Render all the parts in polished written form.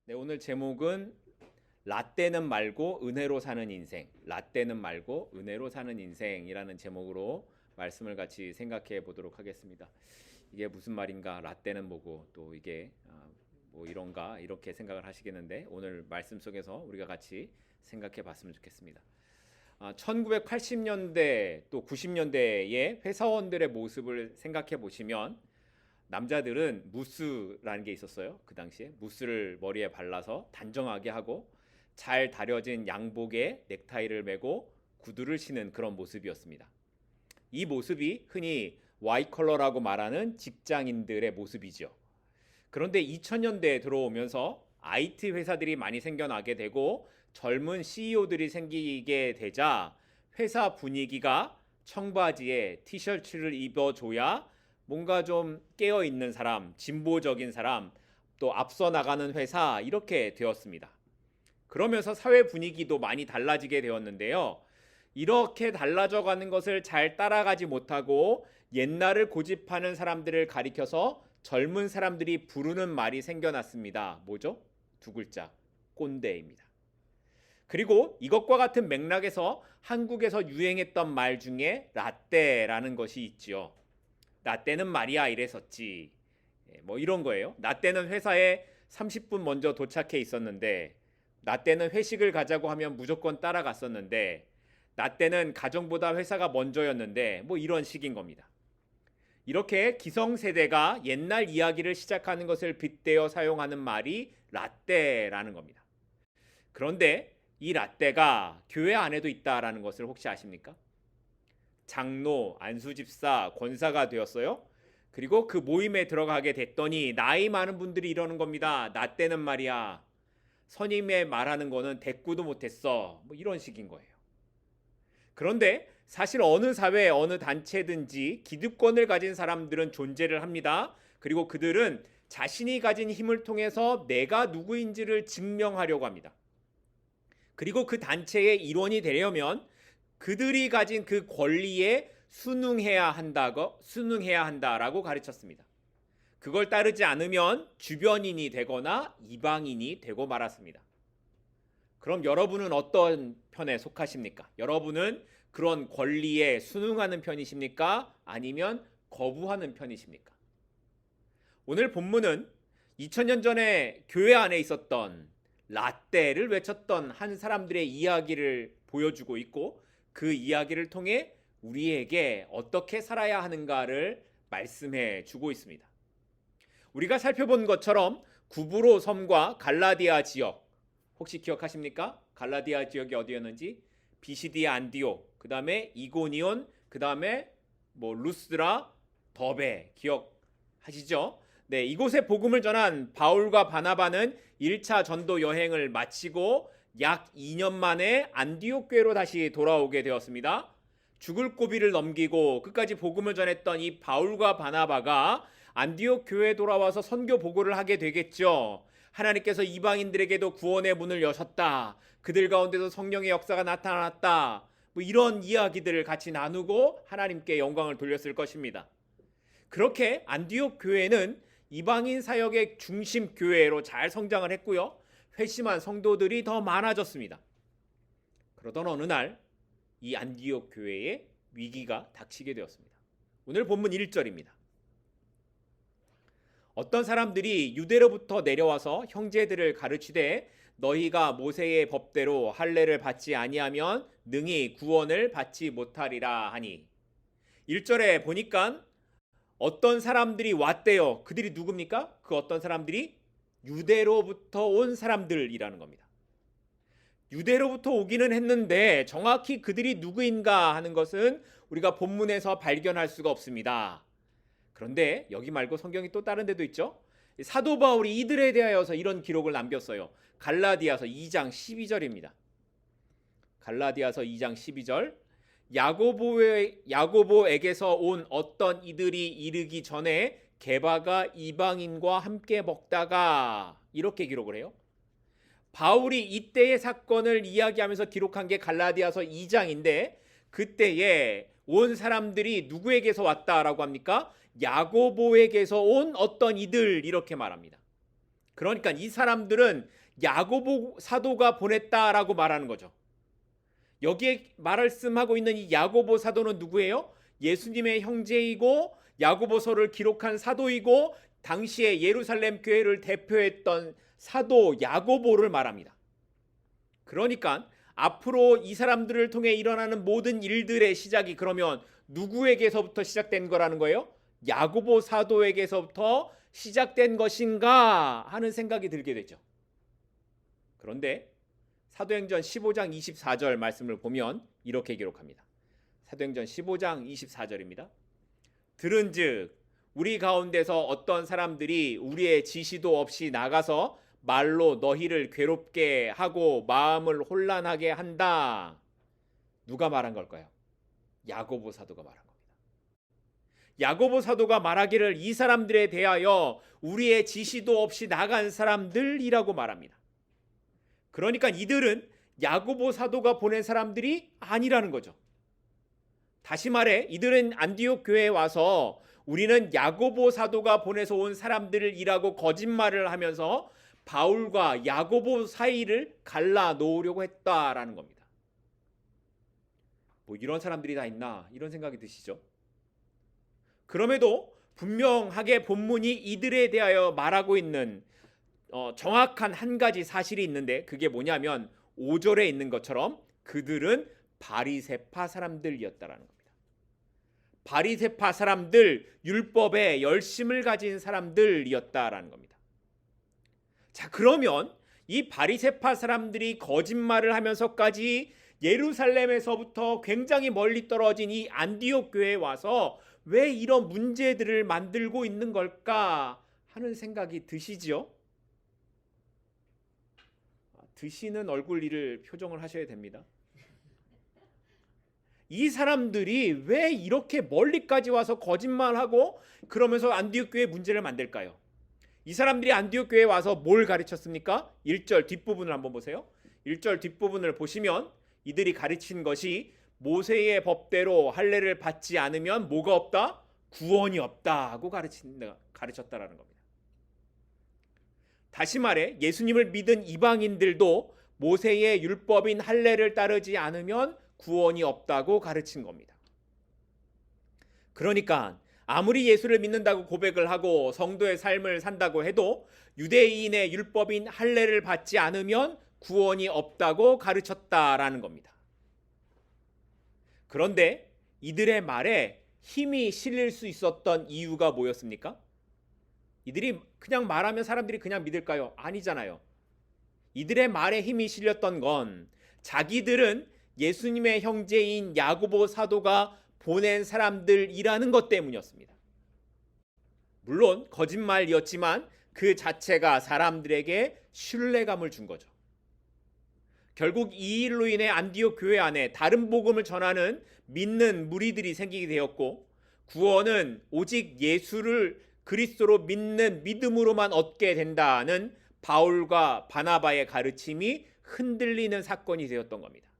네, 오늘 제목은 라떼는 말고 은혜로 사는 인생, 라떼는 말고 은혜로 사는 인생이라는 제목으로 말씀을 같이 생각해 보도록 하겠습니다. 이게 무슨 말인가? 라떼는 뭐고 또 이게 뭐 이런가? 이렇게 생각을 하시겠는데 오늘 말씀 속에서 우리가 같이 생각해 봤으면 좋겠습니다. 1980년대 또 90년대의 회사원들의 모습을 생각해 보시면 남자들은 무스라는 게 있었어요. 그 당시에 무스를 머리에 발라서 단정하게 하고 잘 다려진 양복에 넥타이를 메고 구두를 신은 그런 모습이었습니다. 이 모습이 흔히 와이컬러라고 말하는 직장인들의 모습이죠. 그런데 2000년대에 들어오면서 IT 회사들이 많이 생겨나게 되고 젊은 CEO들이 생기게 되자 회사 분위기가 청바지에 티셔츠를 입어줘야 뭔가 좀 깨어있는 사람, 진보적인 사람, 또 앞서 나가는 회사 이렇게 되었습니다. 그러면서 사회 분위기도 많이 달라지게 되었는데요. 이렇게 달라져 가는 것을 잘 따라가지 못하고 옛날을 고집하는 사람들을 가리켜서 젊은 사람들이 부르는 말이 생겨났습니다. 뭐죠? 두 글자, 꼰대입니다. 그리고 이것과 같은 맥락에서 한국에서 유행했던 말 중에 라떼라는 것이 있지요. 나 때는 말이야 이랬었지. 뭐 이런 거예요. 나 때는 회사에 30분 먼저 도착해 있었는데, 나 때는 회식을 가자고 하면 무조건 따라갔었는데, 나 때는 가정보다 회사가 먼저였는데, 뭐 이런 식인 겁니다. 이렇게 기성세대가 옛날 이야기를 시작하는 것을 빗대어 사용하는 말이 라떼라는 겁니다. 그런데 이 라떼가 교회 안에도 있다라는 것을 혹시 아십니까? 장로, 안수집사, 권사가 되었어요. 그리고 그 모임에 들어가게 됐더니 나이 많은 분들이 이러는 겁니다. 나 때는 말이야. 선임의 말하는 거는 대꾸도 못했어. 뭐 이런 식인 거예요. 그런데 사실 어느 사회, 어느 단체든지 기득권을 가진 사람들은 존재를 합니다. 그리고 그들은 자신이 가진 힘을 통해서 내가 누구인지를 증명하려고 합니다. 그리고 그 단체의 일원이 되려면 그들이 가진 그 권리에 순응해야 한다라고 가르쳤습니다. 그걸 따르지 않으면 주변인이 되거나 이방인이 되고 말았습니다. 그럼 여러분은 어떤 편에 속하십니까? 여러분은 그런 권리에 순응하는 편이십니까? 아니면 거부하는 편이십니까? 오늘 본문은 2000년 전에 교회 안에 있었던 라떼를 외쳤던 한 사람들의 이야기를 보여주고 있고, 그 이야기를 통해 우리에게 어떻게 살아야 하는가를 말씀해 주고 있습니다. 우리가 살펴본 것처럼 구브로 섬과 갈라디아 지역, 혹시 기억하십니까? 갈라디아 지역이 어디였는지? 비시디아 안디옥, 그 다음에 이고니온, 그 다음에 뭐 루스드라, 더베 기억하시죠? 네, 이곳에 복음을 전한 바울과 바나바는 1차 전도 여행을 마치고 약 2년 만에 안디옥 교회로 다시 돌아오게 되었습니다. 죽을 고비를 넘기고 끝까지 복음을 전했던 이 바울과 바나바가 안디옥 교회에 돌아와서 선교 보고를 하게 되겠죠. 하나님께서 이방인들에게도 구원의 문을 여셨다. 그들 가운데서 성령의 역사가 나타났다. 뭐 이런 이야기들을 같이 나누고 하나님께 영광을 돌렸을 것입니다. 그렇게 안디옥 교회는 이방인 사역의 중심 교회로 잘 성장을 했고요. 회심한 성도들이 더 많아졌습니다. 그러던 어느 날 이 안디옥 교회에 위기가 닥치게 되었습니다. 오늘 본문 1절입니다. 어떤 사람들이 유대로부터 내려와서 형제들을 가르치되 너희가 모세의 법대로 할례를 받지 아니하면 능히 구원을 받지 못하리라 하니. 1절에 보니까 어떤 사람들이 왔대요. 그들이 누굽니까? 그 어떤 사람들이 유대로부터 온 사람들이라는 겁니다. 유대로부터 오기는 했는데 정확히 그들이 누구인가 하는 것은 우리가 본문에서 발견할 수가 없습니다. 그런데 여기 말고 성경이 또 다른 데도 있죠. 사도 바울이 이들에 대하여서 이런 기록을 남겼어요. 갈라디아서 2장 12절입니다. 갈라디아서 2장 12절. 야고보에게서 온 어떤 이들이 이르기 전에 게바가 이방인과 함께 먹다가, 이렇게 기록을 해요. 바울이 이때의 사건을 이야기하면서 기록한 게 갈라디아서 2장인데 그때에 온 사람들이 누구에게서 왔다라고 합니까? 야고보에게서 온 어떤 이들, 이렇게 말합니다. 그러니까 이 사람들은 야고보 사도가 보냈다라고 말하는 거죠. 여기에 말씀하고 있는 이 야고보 사도는 누구예요? 예수님의 형제이고 야고보서를 기록한 사도이고 당시에 예루살렘 교회를 대표했던 사도 야고보를 말합니다. 그러니까 앞으로 이 사람들을 통해 일어나는 모든 일들의 시작이 그러면 누구에게서부터 시작된 거라는 거예요? 야고보 사도에게서부터 시작된 것인가 하는 생각이 들게 되죠. 그런데 사도행전 15장 24절 말씀을 보면 이렇게 기록합니다. 사도행전 15장 24절입니다. 들은즉 우리 가운데서 어떤 사람들이 우리의 지시도 없이 나가서 말로 너희를 괴롭게 하고 마음을 혼란하게 한다. 누가 말한 걸까요? 야고보 사도가 말한 겁니다. 야고보 사도가 말하기를 이 사람들에 대하여 우리의 지시도 없이 나간 사람들이라고 말합니다. 그러니까 이들은 야고보 사도가 보낸 사람들이 아니라는 거죠. 다시 말해 이들은 안디옥 교회에 와서 우리는 야고보 사도가 보내서 온 사람들이라고 거짓말을 하면서 바울과 야고보 사이를 갈라 놓으려고 했다라는 겁니다. 뭐 이런 사람들이 다 있나 이런 생각이 드시죠? 그럼에도 분명하게 본문이 이들에 대하여 말하고 있는 정확한 한 가지 사실이 있는데 그게 뭐냐면 5절에 있는 것처럼 그들은 바리새파 사람들이었다라는 겁니다. 바리새파 사람들, 율법에 열심을 가진 사람들이었다라는 겁니다. 자, 그러면 이 바리새파 사람들이 거짓말을 하면서까지 예루살렘에서부터 굉장히 멀리 떨어진 이 안디옥 교회에 와서 왜 이런 문제들을 만들고 있는 걸까 하는 생각이 드시죠? 드시는 얼굴 일을 표정을 하셔야 됩니다. 이 사람들이 왜 이렇게 멀리까지 와서 거짓말하고 그러면서 안디옥 교회 문제를 만들까요? 이 사람들이 안디옥 교회에 와서 뭘 가르쳤습니까? 1절 뒷부분을 한번 보세요. 1절 뒷부분을 보시면 이들이 가르친 것이 모세의 법대로 할례를 받지 않으면 뭐가 없다? 구원이 없다 하고 가르쳤다라는 겁니다. 다시 말해 예수님을 믿은 이방인들도 모세의 율법인 할례를 따르지 않으면 구원이 없다고 가르친 겁니다. 그러니까 아무리 예수를 믿는다고 고백을 하고 성도의 삶을 산다고 해도 유대인의 율법인 할례를 받지 않으면 구원이 없다고 가르쳤다라는 겁니다. 그런데 이들의 말에 힘이 실릴 수 있었던 이유가 뭐였습니까? 이들이 그냥 말하면 사람들이 그냥 믿을까요? 아니잖아요. 이들의 말에 힘이 실렸던 건 자기들은 예수님의 형제인 야고보 사도가 보낸 사람들이라는 것 때문이었습니다. 물론 거짓말이었지만 그 자체가 사람들에게 신뢰감을 준 거죠. 결국 이 일로 인해 안디옥 교회 안에 다른 복음을 전하는 믿는 무리들이 생기게 되었고 구원은 오직 예수를 그리스도로 믿는 믿음으로만 얻게 된다는 바울과 바나바의 가르침이 흔들리는 사건이 되었던 겁니다.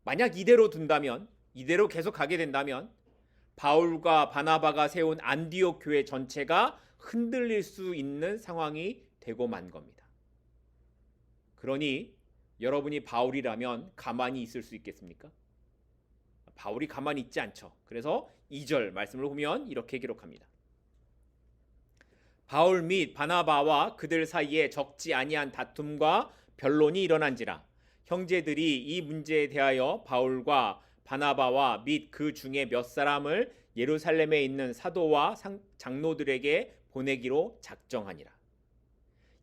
만약 이대로 둔다면, 이대로 계속 가게 된다면 바울과 바나바가 세운 안디옥 교회 전체가 흔들릴 수 있는 상황이 되고 만 겁니다. 그러니 여러분이 바울이라면 가만히 있을 수 있겠습니까? 바울이 가만히 있지 않죠. 그래서 2절 말씀을 보면 이렇게 기록합니다. 바울 및 바나바와 그들 사이에 적지 아니한 다툼과 변론이 일어난지라 형제들이 이 문제에 대하여 바울과 바나바와 및 그 중에 몇 사람을 예루살렘에 있는 사도와 장로들에게 보내기로 작정하니라.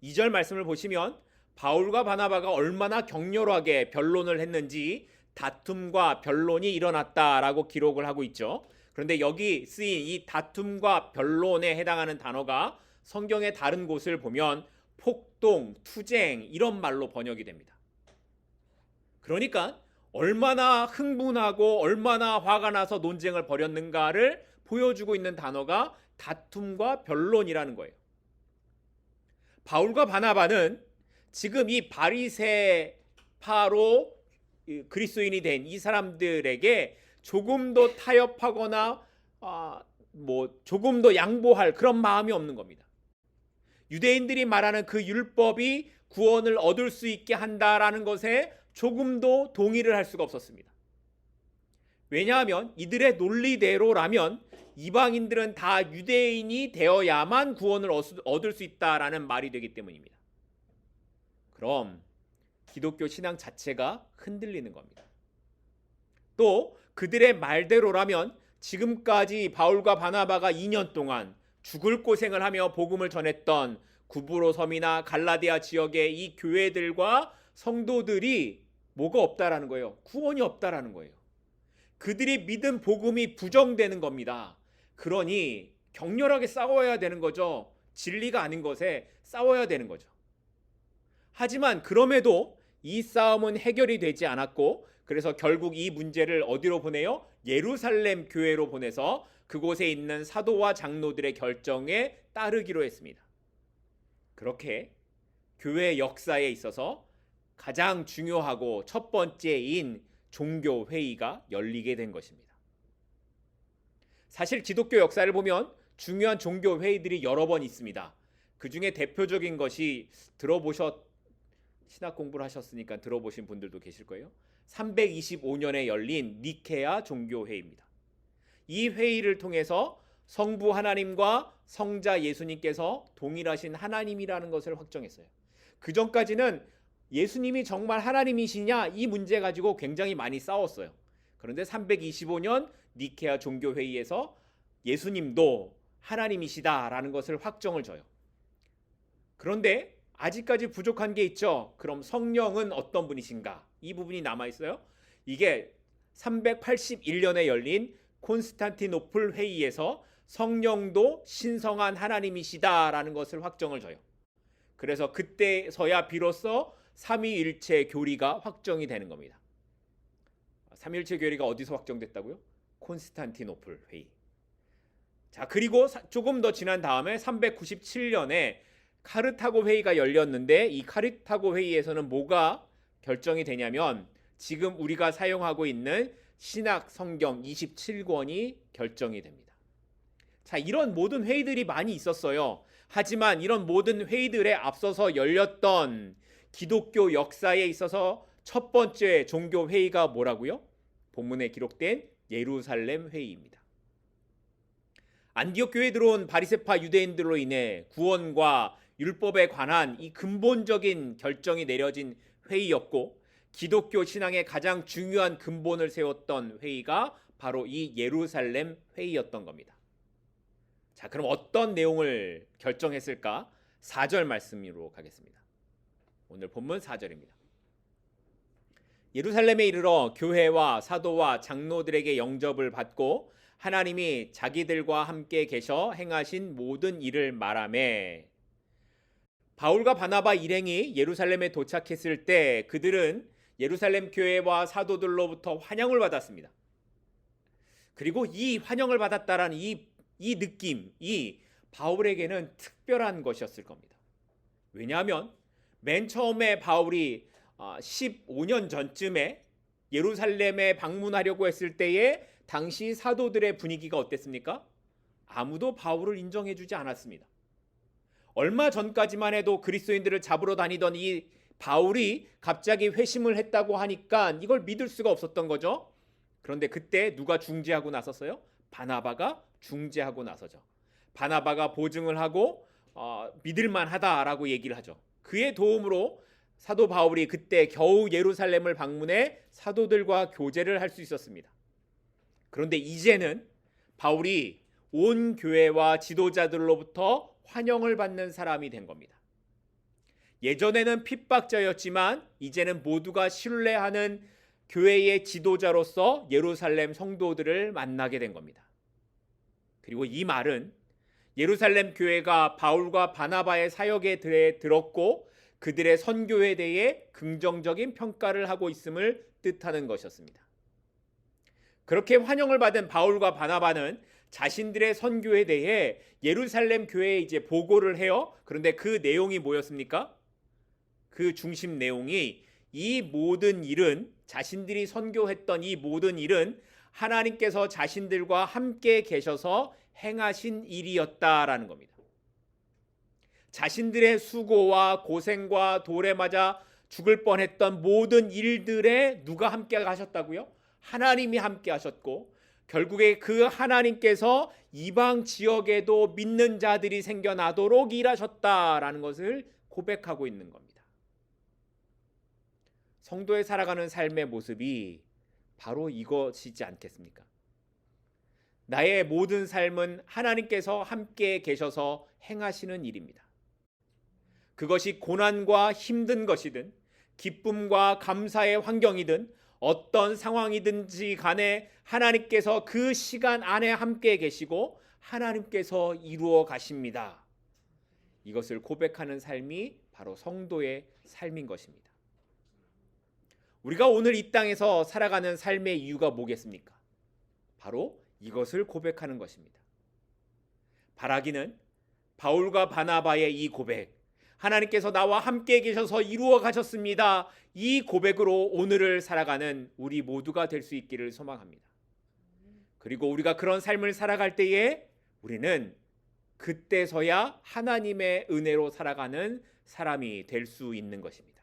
2절 말씀을 보시면 바울과 바나바가 얼마나 격렬하게 변론을 했는지 다툼과 변론이 일어났다라고 기록을 하고 있죠. 그런데 여기 쓰인 이 다툼과 변론에 해당하는 단어가 성경의 다른 곳을 보면 폭동, 투쟁 이런 말로 번역이 됩니다. 그러니까 얼마나 흥분하고 얼마나 화가 나서 논쟁을 벌였는가를 보여주고 있는 단어가 다툼과 변론이라는 거예요. 바울과 바나바는 지금 이 바리새파로 그리스도인이 된 이 사람들에게 조금 더 타협하거나 조금 더 양보할 그런 마음이 없는 겁니다. 유대인들이 말하는 그 율법이 구원을 얻을 수 있게 한다라는 것에 조금도 동의를 할 수가 없었습니다. 왜냐하면 이들의 논리대로라면 이방인들은 다 유대인이 되어야만 구원을 얻을 수 있다라는 말이 되기 때문입니다. 그럼 기독교 신앙 자체가 흔들리는 겁니다. 또 그들의 말대로라면 지금까지 바울과 바나바가 2년 동안 죽을 고생을 하며 복음을 전했던 구브로 섬이나 갈라디아 지역의 이 교회들과 성도들이 뭐가 없다라는 거예요. 구원이 없다라는 거예요. 그들이 믿은 복음이 부정되는 겁니다. 그러니 격렬하게 싸워야 되는 거죠. 진리가 아닌 것에 싸워야 되는 거죠. 하지만 그럼에도 이 싸움은 해결이 되지 않았고, 그래서 결국 이 문제를 어디로 보내요? 예루살렘 교회로 보내서 그곳에 있는 사도와 장로들의 결정에 따르기로 했습니다. 그렇게 교회 역사에 있어서 가장 중요하고 첫 번째인 종교회의가 열리게 된 것입니다. 사실 기독교 역사를 보면 중요한 종교회의들이 여러 번 있습니다. 그 중에 대표적인 것이 신학 공부를 하셨으니까 들어보신 분들도 계실 거예요. 325년에 열린 니케아 종교회의입니다. 이 회의를 통해서 성부 하나님과 성자 예수님께서 동일하신 하나님이라는 것을 확정했어요. 그 전까지는 예수님이 정말 하나님이시냐 이 문제 가지고 굉장히 많이 싸웠어요. 그런데 325년 니케아 종교회의에서 예수님도 하나님이시다라는 것을 확정을 줘요. 그런데 아직까지 부족한 게 있죠. 그럼 성령은 어떤 분이신가? 이 부분이 남아있어요. 이게 381년에 열린 콘스탄티노플 회의에서 성령도 신성한 하나님이시다라는 것을 확정을 줘요. 그래서 그때서야 비로소 삼위일체 교리가 확정이 되는 겁니다. 삼위일체 교리가 어디서 확정됐다고요? 콘스탄티노플 회의. 자, 그리고 조금 더 지난 다음에 397년에 카르타고 회의가 열렸는데, 이 카르타고 회의에서는 뭐가 결정이 되냐면 지금 우리가 사용하고 있는 신약 성경 27권이 결정이 됩니다. 자, 이런 모든 회의들이 많이 있었어요. 하지만 이런 모든 회의들에 앞서서 열렸던 기독교 역사에 있어서 첫 번째 종교 회의가 뭐라고요? 본문에 기록된 예루살렘 회의입니다. 안디옥 교회에 들어온 바리새파 유대인들로 인해 구원과 율법에 관한 이 근본적인 결정이 내려진 회의였고, 기독교 신앙의 가장 중요한 근본을 세웠던 회의가 바로 이 예루살렘 회의였던 겁니다. 자, 그럼 어떤 내용을 결정했을까? 4절 말씀으로 가겠습니다. 오늘 본문 4절입니다. 예루살렘에 이르러 교회와 사도와 장로들에게 영접을 받고 하나님이 자기들과 함께 계셔 행하신 모든 일을 말하매. 바울과 바나바 일행이 예루살렘에 도착했을 때 그들은 예루살렘 교회와 사도들로부터 환영을 받았습니다. 그리고 이 환영을 받았다라는 이 느낌이 바울에게는 특별한 것이었을 겁니다. 왜냐하면 맨 처음에 바울이 15년 전쯤에 예루살렘에 방문하려고 했을 때에 당시 사도들의 분위기가 어땠습니까? 아무도 바울을 인정해주지 않았습니다. 얼마 전까지만 해도 그리스도인들을 잡으러 다니던 이 바울이 갑자기 회심을 했다고 하니까 이걸 믿을 수가 없었던 거죠. 그런데 그때 누가 중재하고 나섰어요? 바나바가 중재하고 나서죠. 바나바가 보증을 하고 믿을만 하다라고 얘기를 하죠. 그의 도움으로 사도 바울이 그때 겨우 예루살렘을 방문해 사도들과 교제를 할 수 있었습니다. 그런데 이제는 바울이 온 교회와 지도자들로부터 환영을 받는 사람이 된 겁니다. 예전에는 핍박자였지만 이제는 모두가 신뢰하는 교회의 지도자로서 예루살렘 성도들을 만나게 된 겁니다. 그리고 이 말은 예루살렘 교회가 바울과 바나바의 사역에 대해 들었고 그들의 선교에 대해 긍정적인 평가를 하고 있음을 뜻하는 것이었습니다. 그렇게 환영을 받은 바울과 바나바는 자신들의 선교에 대해 예루살렘 교회에 이제 보고를 해요. 그런데 그 내용이 뭐였습니까? 그 중심 내용이 이 모든 일은, 자신들이 선교했던 이 모든 일은 하나님께서 자신들과 함께 계셔서 행하신 일이었다라는 겁니다. 자신들의 수고와 고생과 돌에 맞아 죽을 뻔했던 모든 일들에 누가 함께 하셨다고요? 하나님이 함께 하셨고, 결국에 그 하나님께서 이방 지역에도 믿는 자들이 생겨나도록 일하셨다라는 것을 고백하고 있는 겁니다. 성도의 살아가는 삶의 모습이 바로 이것이지 않겠습니까? 나의 모든 삶은 하나님께서 함께 계셔서 행하시는 일입니다. 그것이 고난과 힘든 것이든 기쁨과 감사의 환경이든 어떤 상황이든지 간에 하나님께서 그 시간 안에 함께 계시고 하나님께서 이루어 가십니다. 이것을 고백하는 삶이 바로 성도의 삶인 것입니다. 우리가 오늘 이 땅에서 살아가는 삶의 이유가 뭐겠습니까? 바로 이것을 고백하는 것입니다. 바라기는 바울과 바나바의 이 고백, 하나님께서 나와 함께 계셔서 이루어 가셨습니다. 이 고백으로 오늘을 살아가는 우리 모두가 될 수 있기를 소망합니다. 그리고 우리가 그런 삶을 살아갈 때에 우리는 그때서야 하나님의 은혜로 살아가는 사람이 될 수 있는 것입니다.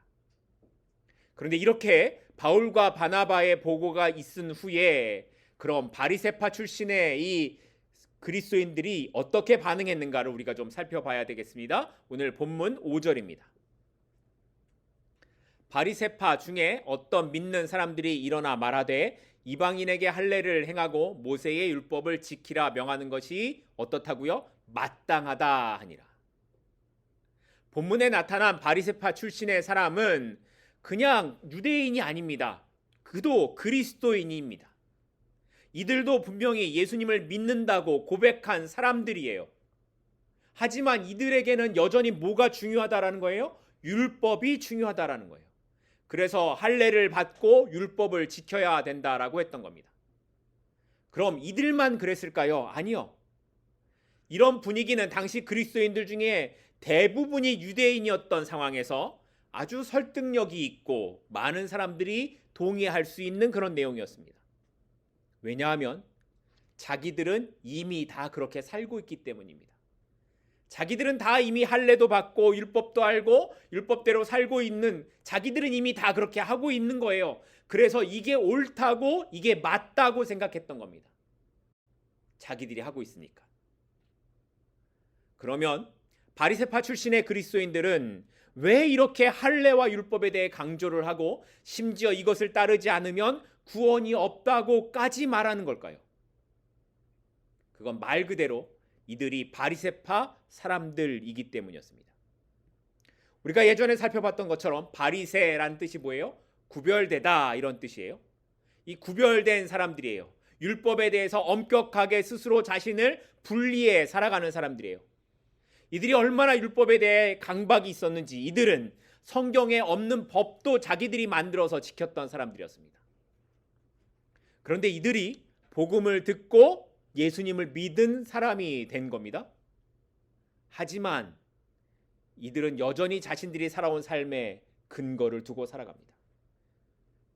그런데 이렇게 바울과 바나바의 보고가 있은 후에 그럼 바리새파 출신의 이 그리스도인들이 어떻게 반응했는가를 우리가 좀 살펴봐야 되겠습니다. 오늘 본문 5절입니다. 바리새파 중에 어떤 믿는 사람들이 일어나 말하되 이방인에게 할례를 행하고 모세의 율법을 지키라 명하는 것이 어떻다고요? 마땅하다 하니라. 본문에 나타난 바리새파 출신의 사람은 그냥 유대인이 아닙니다. 그도 그리스도인입니다. 이들도 분명히 예수님을 믿는다고 고백한 사람들이에요. 하지만 이들에게는 여전히 뭐가 중요하다라는 거예요? 율법이 중요하다라는 거예요. 그래서 할례를 받고 율법을 지켜야 된다라고 했던 겁니다. 그럼 이들만 그랬을까요? 아니요. 이런 분위기는 당시 그리스도인들 중에 대부분이 유대인이었던 상황에서 아주 설득력이 있고 많은 사람들이 동의할 수 있는 그런 내용이었습니다. 왜냐하면 자기들은 이미 다 그렇게 살고 있기 때문입니다. 자기들은 다 이미 할례도 받고 율법도 알고 율법대로 살고 있는, 자기들은 이미 다 그렇게 하고 있는 거예요. 그래서 이게 옳다고 이게 맞다고 생각했던 겁니다. 자기들이 하고 있으니까. 그러면 바리새파 출신의 그리스도인들은 왜 이렇게 할례와 율법에 대해 강조를 하고 심지어 이것을 따르지 않으면 구원이 없다고까지 말하는 걸까요? 그건 말 그대로 이들이 바리새파 사람들이기 때문이었습니다. 우리가 예전에 살펴봤던 것처럼 바리새라는 뜻이 뭐예요? 구별되다 이런 뜻이에요. 이 구별된 사람들이에요. 율법에 대해서 엄격하게 스스로 자신을 분리해 살아가는 사람들이에요. 이들이 얼마나 율법에 대해 강박이 있었는지 이들은 성경에 없는 법도 자기들이 만들어서 지켰던 사람들이었습니다. 그런데 이들이 복음을 듣고 예수님을 믿은 사람이 된 겁니다. 하지만 이들은 여전히 자신들이 살아온 삶의 근거를 두고 살아갑니다.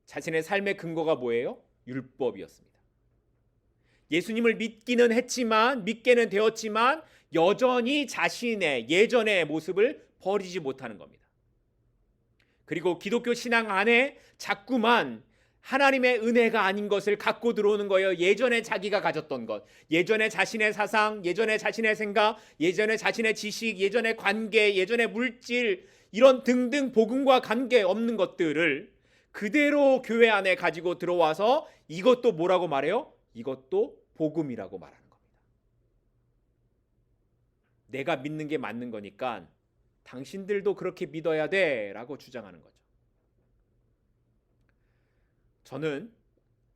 자신의 삶의 근거가 뭐예요? 율법이었습니다. 예수님을 믿게는 되었지만 여전히 자신의 예전의 모습을 버리지 못하는 겁니다. 그리고 기독교 신앙 안에 자꾸만 하나님의 은혜가 아닌 것을 갖고 들어오는 거예요. 예전에 자기가 가졌던 것, 예전에 자신의 사상, 예전에 자신의 생각, 예전에 자신의 지식, 예전의 관계, 예전의 물질, 이런 등등 복음과 관계 없는 것들을 그대로 교회 안에 가지고 들어와서 이것도 뭐라고 말해요? 이것도 복음이라고 말하는 겁니다. 내가 믿는 게 맞는 거니까 당신들도 그렇게 믿어야 돼 라고 주장하는 거죠. 저는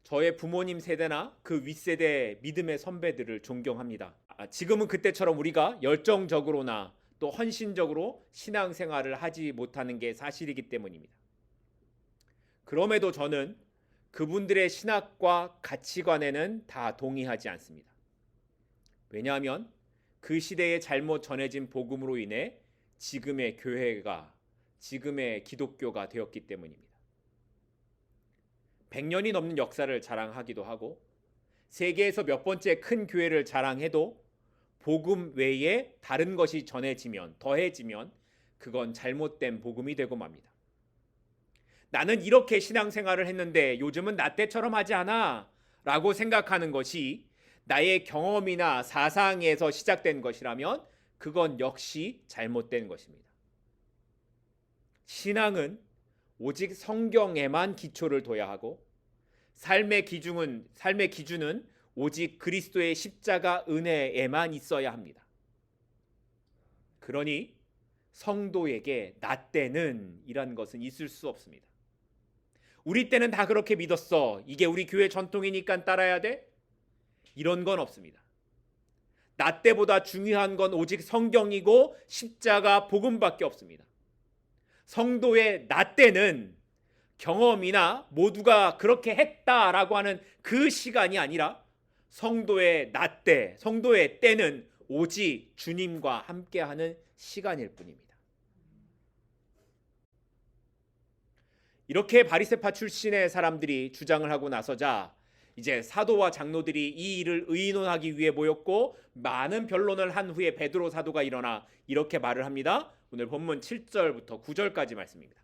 저의 부모님 세대나 그 윗세대 믿음의 선배들을 존경합니다. 지금은 그때처럼 우리가 열정적으로나 또 헌신적으로 신앙생활을 하지 못하는 게 사실이기 때문입니다. 그럼에도 저는 그분들의 신학과 가치관에는 다 동의하지 않습니다. 왜냐하면 그 시대에 잘못 전해진 복음으로 인해 지금의 교회가, 지금의 기독교가 되었기 때문입니다. 100년이 넘는 역사를 자랑하기도 하고 세계에서 몇 번째 큰 교회를 자랑해도 복음 외에 다른 것이 전해지면, 더해지면 그건 잘못된 복음이 되고 맙니다. 나는 이렇게 신앙생활을 했는데 요즘은 나 때처럼 하지 않아 라고 생각하는 것이 나의 경험이나 사상에서 시작된 것이라면 그건 역시 잘못된 것입니다. 신앙은 오직 성경에만 기초를 둬야 하고 삶의 기준은 오직 그리스도의 십자가 은혜에만 있어야 합니다. 그러니 성도에게 나 때는 이란 것은 있을 수 없습니다. 우리 때는 다 그렇게 믿었어. 이게 우리 교회 전통이니까 따라야 돼? 이런 건 없습니다. 나 때보다 중요한 건 오직 성경이고 십자가 복음밖에 없습니다. 성도의 나 때는 경험이나 모두가 그렇게 했다라고 하는 그 시간이 아니라 성도의 나 때, 성도의 때는 오직 주님과 함께하는 시간일 뿐입니다. 이렇게 바리새파 출신의 사람들이 주장을 하고 나서자 이제 사도와 장로들이 이 일을 의논하기 위해 모였고 많은 변론을 한 후에 베드로 사도가 일어나 이렇게 말을 합니다. 오늘 본문 7절부터 9절까지 말씀입니다.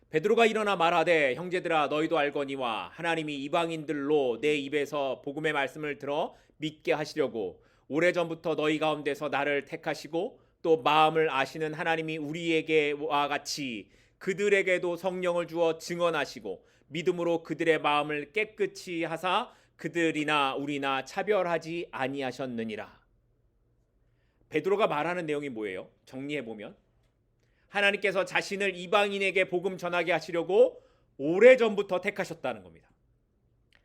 베드로가 일어나 말하되 형제들아 너희도 알거니와 하나님이 이방인들로 내 입에서 복음의 말씀을 들어 믿게 하시려고 오래전부터 너희 가운데서 나를 택하시고 또 마음을 아시는 하나님이 우리에게와 같이 그들에게도 성령을 주어 증언하시고 믿음으로 그들의 마음을 깨끗이 하사 그들이나 우리나 차별하지 아니하셨느니라. 베드로가 말하는 내용이 뭐예요? 정리해보면 하나님께서 자신을 이방인에게 복음 전하게 하시려고 오래전부터 택하셨다는 겁니다.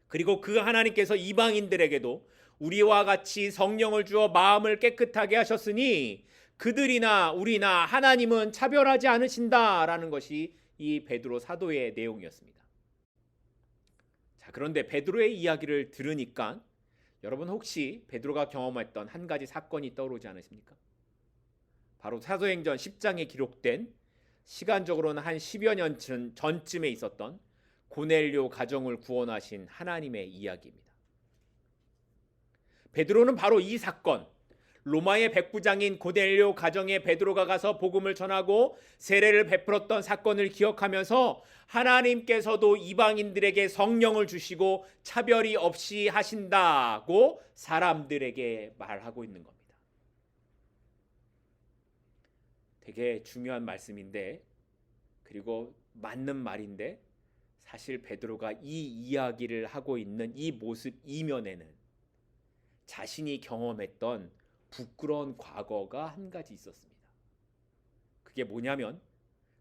그리고 그 하나님께서 이방인들에게도 우리와 같이 성령을 주어 마음을 깨끗하게 하셨으니 그들이나 우리나 하나님은 차별하지 않으신다라는 것이 이 베드로 사도의 내용이었습니다. 자, 그런데 베드로의 이야기를 들으니까 여러분 혹시 베드로가 경험했던 한 가지 사건이 떠오르지 않으십니까? 바로 사도행전 10장에 기록된 시간적으로는 한 10여 년 전쯤에 있었던 고넬료 가정을 구원하신 하나님의 이야기입니다. 베드로는 바로 이 사건, 로마의 백부장인 고넬료 가정에 베드로가 가서 복음을 전하고 세례를 베풀었던 사건을 기억하면서 하나님께서도 이방인들에게 성령을 주시고 차별이 없이 하신다고 사람들에게 말하고 있는 겁니다. 되게 중요한 말씀인데 그리고 맞는 말인데 사실 베드로가 이 이야기를 하고 있는 이 모습 이면에는 자신이 경험했던 부끄러운 과거가 한 가지 있었습니다. 그게 뭐냐면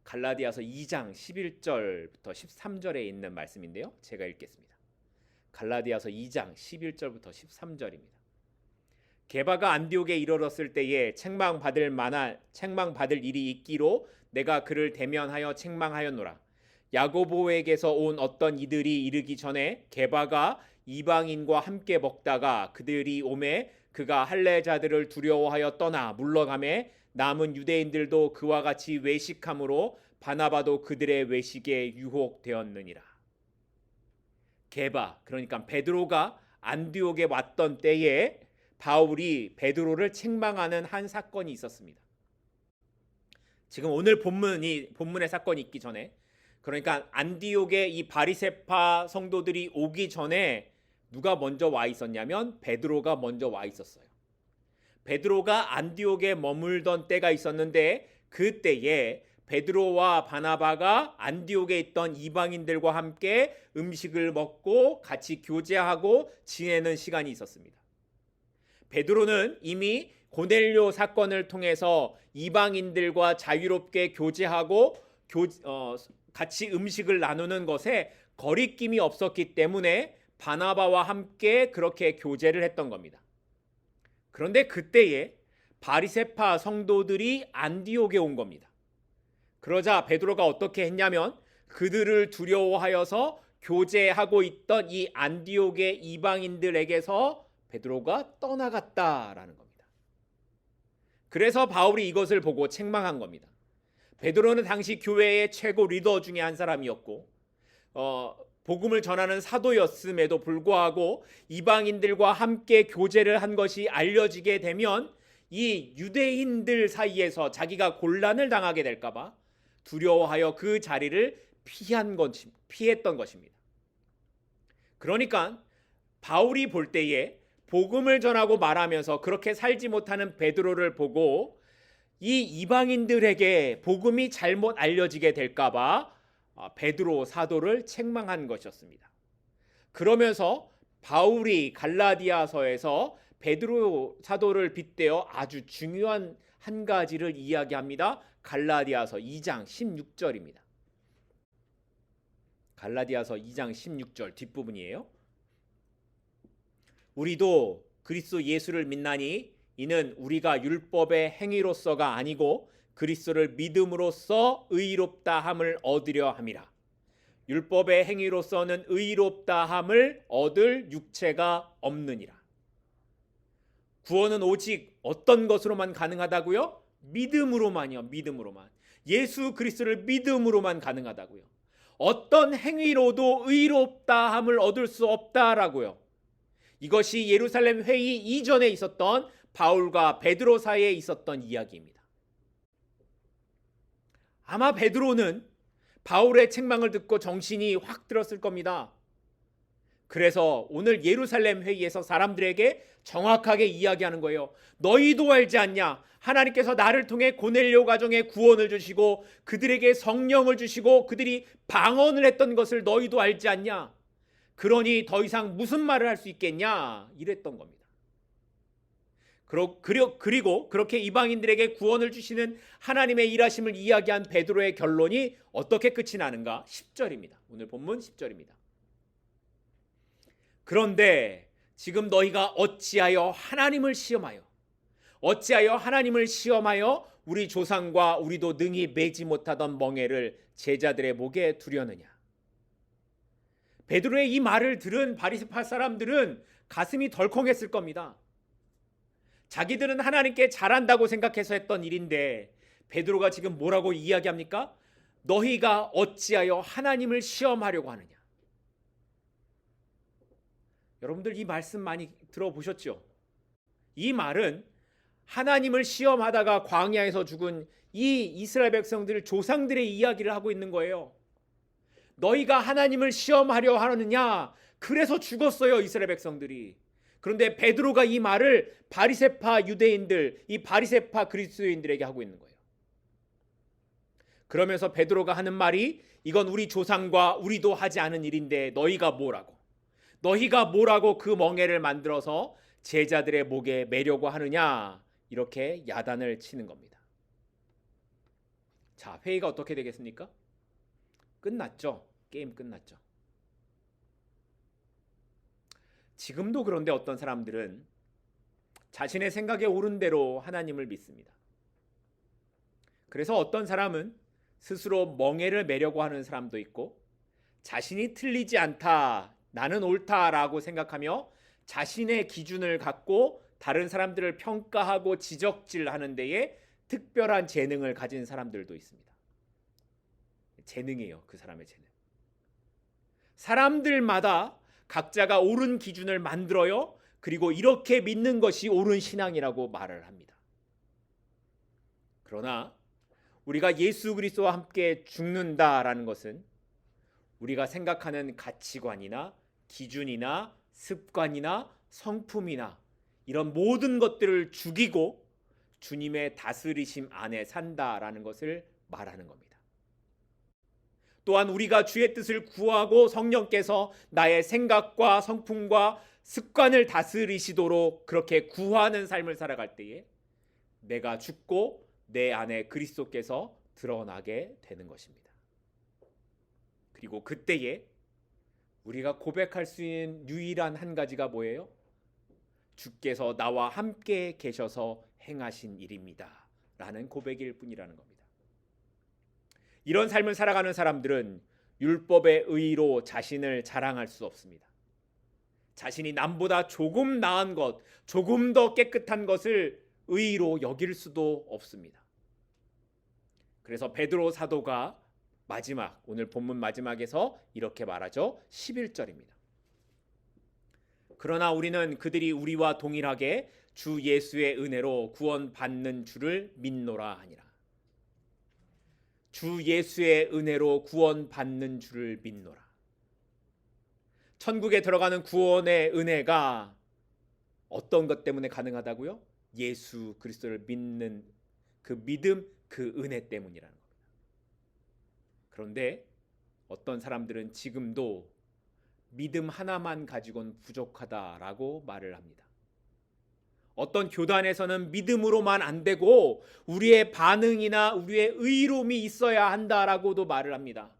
갈라디아서 2장 11절부터 13절에 있는 말씀인데요. 제가 읽겠습니다. 갈라디아서 2장 11절부터 13절입니다. 게바가 안디옥에 이르렀을 때에 책망받을 일이 있기로 내가 그를 대면하여 책망하였노라. 야고보에게서 온 어떤 이들이 이르기 전에 게바가 이방인과 함께 먹다가 그들이 오매 그가 할례자들을 두려워하여 떠나 물러가매 남은 유대인들도 그와 같이 외식함으로 바나바도 그들의 외식에 유혹되었느니라. 게바, 그러니까 베드로가 안디옥에 왔던 때에 바울이 베드로를 책망하는 한 사건이 있었습니다. 지금 오늘 본문의 사건이 있기 전에, 그러니까 안디옥에 이 바리새파 성도들이 오기 전에 누가 먼저 와 있었냐면 베드로가 먼저 와 있었어요. 베드로가 안디옥에 머물던 때가 있었는데 그때에 베드로와 바나바가 안디옥에 있던 이방인들과 함께 음식을 먹고 같이 교제하고 지내는 시간이 있었습니다. 베드로는 이미 고넬료 사건을 통해서 이방인들과 자유롭게 교제하고 같이 음식을 나누는 것에 거리낌이 없었기 때문에 바나바와 함께 그렇게 교제를 했던 겁니다. 그런데 그때에 바리새파 성도들이 안디옥에 온 겁니다. 그러자 베드로가 어떻게 했냐면 그들을 두려워하여서 교제하고 있던 이 안디옥의 이방인들에게서 베드로가 떠나갔다라는 겁니다. 그래서 바울이 이것을 보고 책망한 겁니다. 베드로는 당시 교회의 최고 리더 중에 한 사람이었고 복음을 전하는 사도였음에도 불구하고 이방인들과 함께 교제를 한 것이 알려지게 되면 이 유대인들 사이에서 자기가 곤란을 당하게 될까봐 두려워하여 그 자리를 피했던 것입니다. 그러니까 바울이 볼 때에 복음을 전하고 말하면서 그렇게 살지 못하는 베드로를 보고 이 이방인들에게 복음이 잘못 알려지게 될까봐 베드로 사도를 책망한 것이었습니다. 그러면서 바울이 갈라디아서에서 베드로 사도를 빗대어 아주 중요한 한 가지를 이야기합니다. 갈라디아서 2장 16절입니다. 갈라디아서 2장 16절 뒷부분이에요. 우리도 그리스도 예수를 믿나니 이는 우리가 율법의 행위로서가 아니고 그리스도를 믿음으로써 의롭다 함을 얻으려 함이라. 율법의 행위로서는 의롭다 함을 얻을 육체가 없느니라. 구원은 오직 어떤 것으로만 가능하다고요? 믿음으로만요. 믿음으로만. 예수 그리스도를 믿음으로만 가능하다고요. 어떤 행위로도 의롭다 함을 얻을 수 없다라고요. 이것이 예루살렘 회의 이전에 있었던 바울과 베드로 사이에 있었던 이야기입니다. 아마 베드로는 바울의 책망을 듣고 정신이 확 들었을 겁니다. 그래서 오늘 예루살렘 회의에서 사람들에게 정확하게 이야기하는 거예요. 너희도 알지 않냐? 하나님께서 나를 통해 고넬료 가정에 구원을 주시고 그들에게 성령을 주시고 그들이 방언을 했던 것을 너희도 알지 않냐? 그러니 더 이상 무슨 말을 할 수 있겠냐? 이랬던 겁니다. 그리고 그렇게 이방인들에게 구원을 주시는 하나님의 일하심을 이야기한 베드로의 결론이 어떻게 끝이 나는가? 10절입니다. 오늘 본문 10절입니다. 그런데 지금 너희가 어찌하여 하나님을 시험하여 우리 조상과 우리도 능히 매지 못하던 멍에를 제자들의 목에 두려느냐? 베드로의 이 말을 들은 바리새파 사람들은 가슴이 덜컹했을 겁니다. 자기들은 하나님께 잘한다고 생각해서 했던 일인데 베드로가 지금 뭐라고 이야기합니까? 너희가 어찌하여 하나님을 시험하려고 하느냐? 여러분들 이 말씀 많이 들어보셨죠? 이 말은 하나님을 시험하다가 광야에서 죽은 이 이스라엘 백성들 조상들의 이야기를 하고 있는 거예요. 너희가 하나님을 시험하려 하느냐? 그래서 죽었어요, 이스라엘 백성들이. 그런데 베드로가 이 말을 바리새파 유대인들, 이 바리새파 그리스도인들에게 하고 있는 거예요. 그러면서 베드로가 하는 말이 이건 우리 조상과 우리도 하지 않은 일인데 너희가 뭐라고 그 멍에를 만들어서 제자들의 목에 매려고 하느냐? 이렇게 야단을 치는 겁니다. 자, 회의가 어떻게 되겠습니까? 끝났죠. 게임 끝났죠. 지금도 그런데 어떤 사람들은 자신의 생각에 옳은 대로 하나님을 믿습니다. 그래서 어떤 사람은 스스로 멍에를 매려고 하는 사람도 있고 자신이 틀리지 않다, 나는 옳다라고 생각하며 자신의 기준을 갖고 다른 사람들을 평가하고 지적질하는 데에 특별한 재능을 가진 사람들도 있습니다. 재능이에요. 그 사람의 재능. 사람들마다 각자가 옳은 기준을 만들어요. 그리고 이렇게 믿는 것이 옳은 신앙이라고 말을 합니다. 그러나 우리가 예수 그리스도와 함께 죽는다라는 것은 우리가 생각하는 가치관이나 기준이나 습관이나 성품이나 이런 모든 것들을 죽이고 주님의 다스리심 안에 산다라는 것을 말하는 겁니다. 또한 우리가 주의 뜻을 구하고 성령께서 나의 생각과 성품과 습관을 다스리시도록 그렇게 구하는 삶을 살아갈 때에 내가 죽고 내 안에 그리스도께서 드러나게 되는 것입니다. 그리고 그때에 우리가 고백할 수 있는 유일한 한 가지가 뭐예요? 주께서 나와 함께 계셔서 행하신 일입니다. 라는 고백일 뿐이라는 겁니다. 이런 삶을 살아가는 사람들은 율법의 의로 자신을 자랑할 수 없습니다. 자신이 남보다 조금 나은 것, 조금 더 깨끗한 것을 의로 여길 수도 없습니다. 그래서 베드로 사도가 마지막, 오늘 본문 마지막에서 이렇게 말하죠. 11절입니다. 그러나 우리는 그들이 우리와 동일하게 주 예수의 은혜로 구원받는 줄을 믿노라 하니라. 주 예수의 은혜로 구원받는 줄을 믿노라. 천국에 들어가는 구원의 은혜가 어떤 것 때문에 가능하다고요? 예수 그리스도를 믿는 그 믿음, 그 은혜 때문이라는 겁니다. 그런데 어떤 사람들은 지금도 믿음 하나만 가지고는 부족하다라고 말을 합니다. 어떤 교단에서는 믿음으로만 안 되고 우리의 반응이나 우리의 의로움이 있어야 한다라고도 말을 합니다.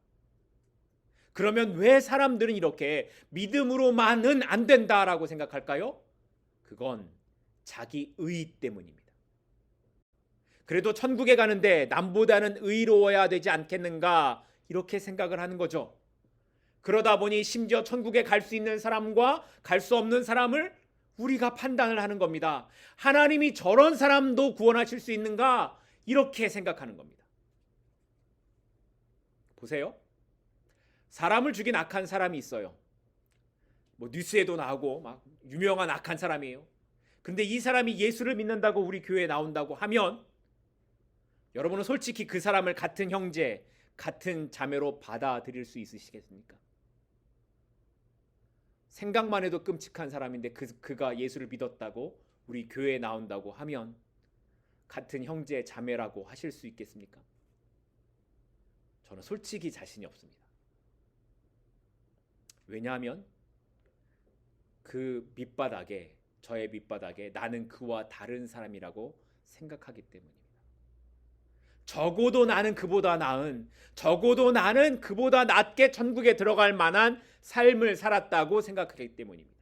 그러면 왜 사람들은 이렇게 믿음으로만은 안 된다라고 생각할까요? 그건 자기 의 때문입니다. 그래도 천국에 가는데 남보다는 의로워야 되지 않겠는가 이렇게 생각을 하는 거죠. 그러다 보니 심지어 천국에 갈 수 있는 사람과 갈 수 없는 사람을 우리가 판단을 하는 겁니다. 하나님이 저런 사람도 구원하실 수 있는가 이렇게 생각하는 겁니다. 보세요. 사람을 죽인 악한 사람이 있어요. 뭐 뉴스에도 나오고 막 유명한 악한 사람이에요. 근데 이 사람이 예수를 믿는다고 우리 교회에 나온다고 하면 여러분은 솔직히 그 사람을 같은 형제, 같은 자매로 받아들일 수 있으시겠습니까? 생각만 해도 끔찍한 사람인데 그가 예수를 믿었다고 우리 교회에 나온다고 하면 같은 형제, 자매라고 하실 수 있겠습니까? 저는 솔직히 자신이 없습니다. 왜냐하면 그 밑바닥에, 저의 밑바닥에 나는 그와 다른 사람이라고 생각하기 때문입니다. 적어도 나는 그보다 나은, 적어도 나는 그보다 낮게 천국에 들어갈 만한 삶을 살았다고 생각하기 때문입니다.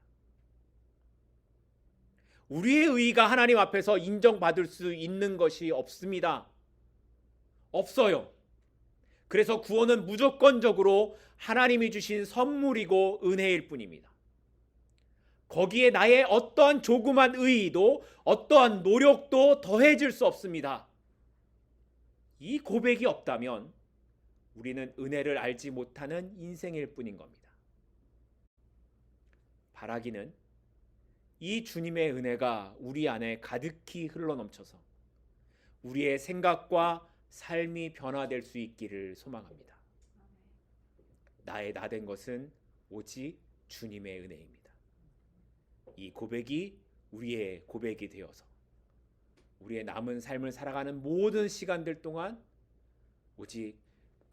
우리의 의의가 하나님 앞에서 인정받을 수 있는 것이 없습니다. 없어요. 그래서 구원은 무조건적으로 하나님이 주신 선물이고 은혜일 뿐입니다. 거기에 나의 어떠한 조그만 의의도 어떠한 노력도 더해질 수 없습니다. 이 고백이 없다면 우리는 은혜를 알지 못하는 인생일 뿐인 겁니다. 바라기는 이 주님의 은혜가 우리 안에 가득히 흘러넘쳐서 우리의 생각과 삶이 변화될 수 있기를 소망합니다. 나의 나 된 것은 오직 주님의 은혜입니다. 이 고백이 우리의 고백이 되어서 우리의 남은 삶을 살아가는 모든 시간들 동안 오직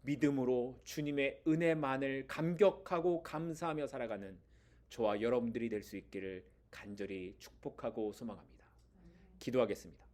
믿음으로 주님의 은혜만을 감격하고 감사하며 살아가는 저와 여러분들이 될 수 있기를 간절히 축복하고 소망합니다. 기도하겠습니다.